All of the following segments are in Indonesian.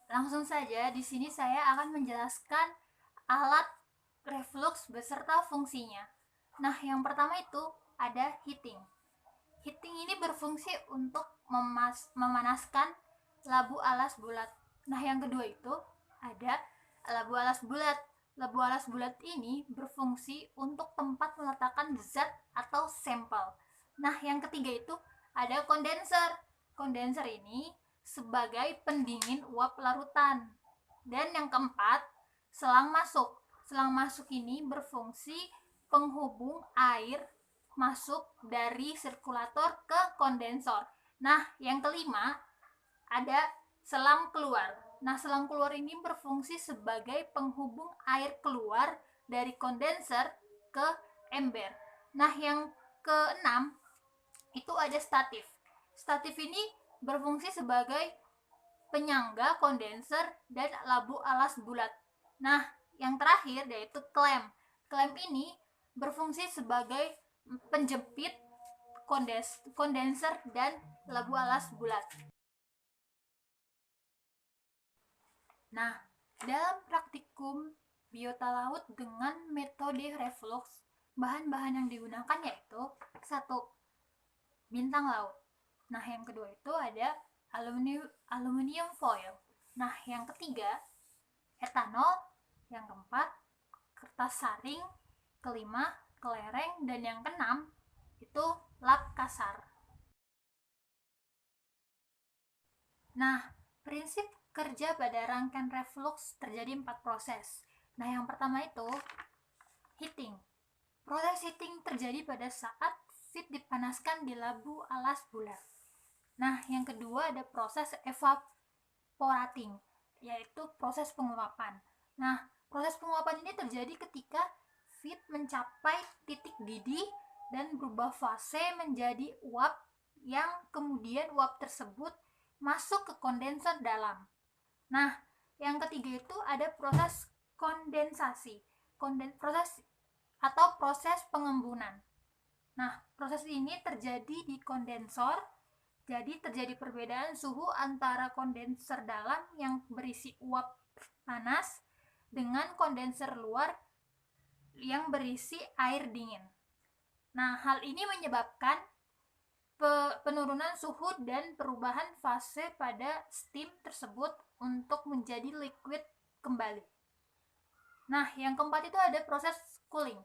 Langsung saja, di sini saya akan menjelaskan alat reflux beserta fungsinya. Nah, yang pertama itu ada heating. Heating ini berfungsi untuk memanaskan labu alas bulat. Nah, yang kedua itu ada labu alas bulat. Labu alas bulat ini berfungsi untuk tempat meletakkan zat atau sampel. Nah, yang ketiga itu ada kondenser. Kondenser ini sebagai pendingin uap larutan. Dan yang keempat, selang masuk. Selang masuk ini berfungsi penghubung air masuk dari sirkulator ke kondensor. Nah, yang kelima ada selang keluar. Nah, selang keluar ini berfungsi sebagai penghubung air keluar dari kondenser ke ember. Nah, yang keenam itu ada statif. Statif ini berfungsi sebagai penyangga kondenser dan labu alas bulat. Nah, yang terakhir yaitu klem. Klem ini berfungsi sebagai penjepit kondenser dan labu alas bulat. Nah, dalam praktikum biota laut dengan metode reflux, bahan-bahan yang digunakan yaitu satu, bintang laut. Nah, yang kedua itu ada aluminium foil. Nah, yang ketiga etanol, yang keempat kertas saring, kelima kelereng, dan yang keenam itu lap kasar. Nah, prinsip kerja pada rangkaian reflux terjadi 4 proses. Nah, yang pertama itu heating. Proses heating terjadi pada saat feed dipanaskan di labu alas bulat. Nah, yang kedua ada proses evaporating, yaitu proses penguapan. Nah, proses penguapan ini terjadi ketika feed mencapai titik didih dan berubah fase menjadi uap, yang kemudian uap tersebut masuk ke kondenser dalam. Nah, yang ketiga itu ada proses kondensasi, proses pengembunan. Nah, proses ini terjadi di kondensor. Jadi terjadi perbedaan suhu antara kondenser dalam yang berisi uap panas dengan kondenser luar yang berisi air dingin. Nah, hal ini menyebabkan penurunan suhu dan perubahan fase pada steam tersebut untuk menjadi liquid kembali. Nah, yang keempat itu ada proses cooling.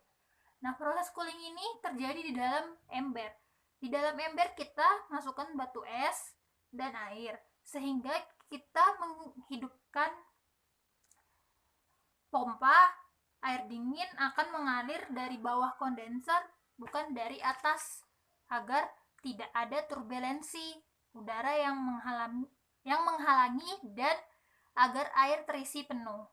Nah, proses cooling ini terjadi di dalam ember. Di dalam ember kita masukkan batu es dan air, sehingga kita menghidupkan pompa. Air dingin akan mengalir dari bawah kondenser, bukan dari atas, agar tidak ada turbulensi udara yang menghalangi dan agar air terisi penuh.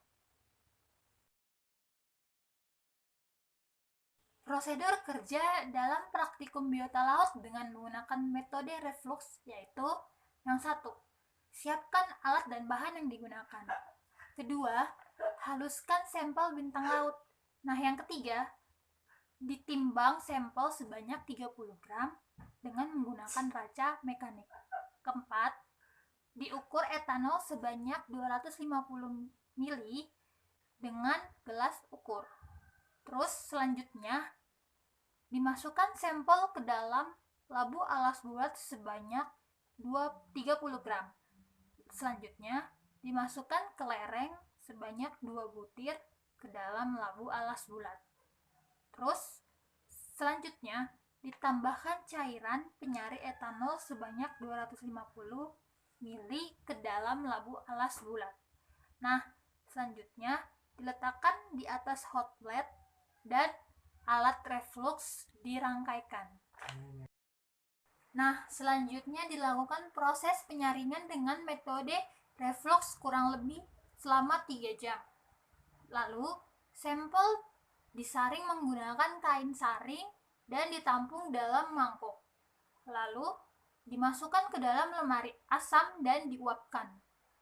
Prosedur kerja dalam praktikum biota laut dengan menggunakan metode reflux yaitu yang satu, siapkan alat dan bahan yang digunakan. Kedua, haluskan sampel bintang laut. Nah, yang ketiga, ditimbang sampel sebanyak 30 gram dengan menggunakan raca mekanik. Keempat, diukur etanol sebanyak 250 ml dengan gelas ukur. Terus selanjutnya dimasukkan sampel ke dalam labu alas bulat sebanyak 30 gram. Selanjutnya dimasukkan kelereng sebanyak 2 butir ke dalam labu alas bulat. Terus selanjutnya ditambahkan cairan penyari etanol sebanyak 250 ml ke dalam labu alas bulat. Nah, selanjutnya diletakkan di atas hot plate dan alat reflux dirangkaikan. Nah, selanjutnya dilakukan proses penyaringan dengan metode reflux kurang lebih selama 3 jam. Lalu, sampel disaring menggunakan kain saring dan ditampung dalam mangkok. Lalu, dimasukkan ke dalam lemari asam dan diuapkan.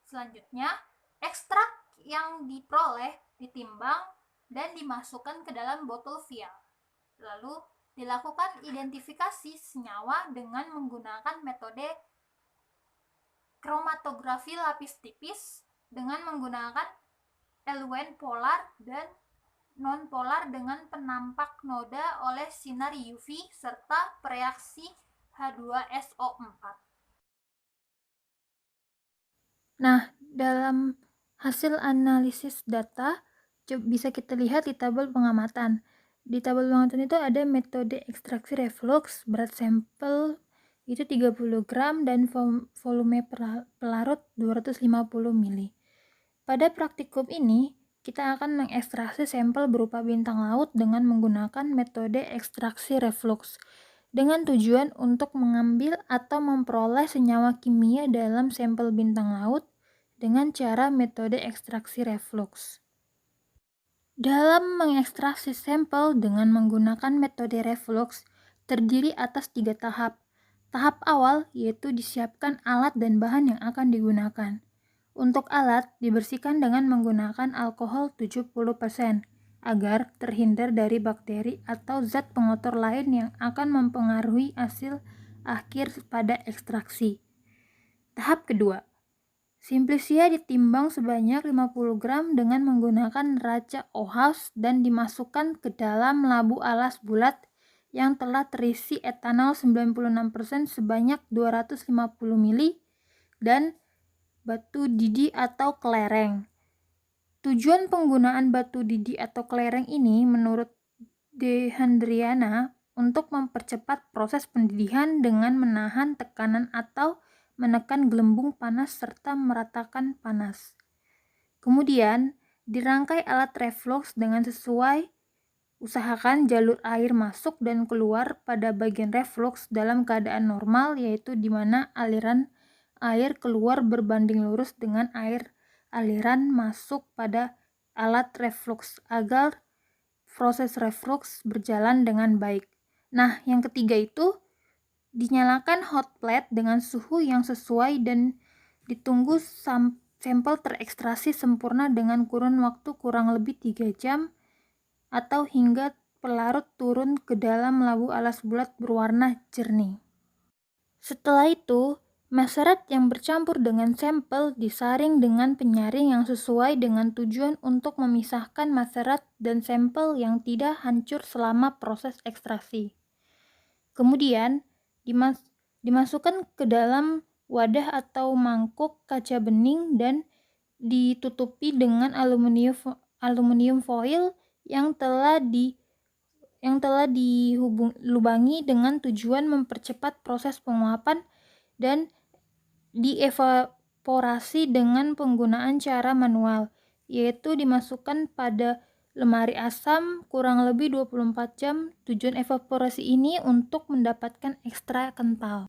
Selanjutnya, ekstrak yang diperoleh ditimbang dan dimasukkan ke dalam botol vial. Lalu dilakukan identifikasi senyawa dengan menggunakan metode kromatografi lapis tipis dengan menggunakan eluen polar dan non-polar dengan penampak noda oleh sinar UV serta reaksi H2SO4. Nah, dalam hasil analisis data bisa kita lihat di tabel pengamatan. Di tabel pengamatan itu ada metode ekstraksi reflux, berat sampel itu 30 gram dan volume pelarut 250 mili. Pada praktikum ini, kita akan mengekstraksi sampel berupa bintang laut dengan menggunakan metode ekstraksi reflux dengan tujuan untuk mengambil atau memperoleh senyawa kimia dalam sampel bintang laut dengan cara metode ekstraksi reflux. Dalam mengekstraksi sampel dengan menggunakan metode reflux terdiri atas 3 tahap. Tahap awal yaitu disiapkan alat dan bahan yang akan digunakan. Untuk alat, dibersihkan dengan menggunakan alkohol 70% agar terhindar dari bakteri atau zat pengotor lain yang akan mempengaruhi hasil akhir pada ekstraksi. Tahap kedua, Simplicia ditimbang sebanyak 50 gram dengan menggunakan neraca OHAUS dan dimasukkan ke dalam labu alas bulat yang telah terisi etanol 96% sebanyak 250 ml dan batu didi atau kelereng. Tujuan penggunaan batu didi atau kelereng ini menurut Dehandriana untuk mempercepat proses pendidihan dengan menahan tekanan atau menekan gelembung panas serta meratakan panas. Kemudian, dirangkai alat reflux dengan sesuai. Usahakan jalur air masuk dan keluar pada bagian reflux dalam keadaan normal, yaitu di mana aliran air keluar berbanding lurus dengan aliran masuk pada alat reflux agar proses reflux berjalan dengan baik. Nah, yang ketiga itu dinyalakan hot plate dengan suhu yang sesuai dan ditunggu sampel terekstraksi sempurna dengan kurun waktu kurang lebih 3 jam atau hingga pelarut turun ke dalam labu alas bulat berwarna jernih. Setelah itu, maserat yang bercampur dengan sampel disaring dengan penyaring yang sesuai dengan tujuan untuk memisahkan maserat dan sampel yang tidak hancur selama proses ekstraksi. Kemudian, dimasukkan ke dalam wadah atau mangkuk kaca bening dan ditutupi dengan aluminium foil yang telah dilubangi dengan tujuan mempercepat proses penguapan dan dievaporasi dengan penggunaan cara manual, yaitu dimasukkan pada lemari asam kurang lebih 24 jam. Tujuan evaporasi ini untuk mendapatkan ekstra kental.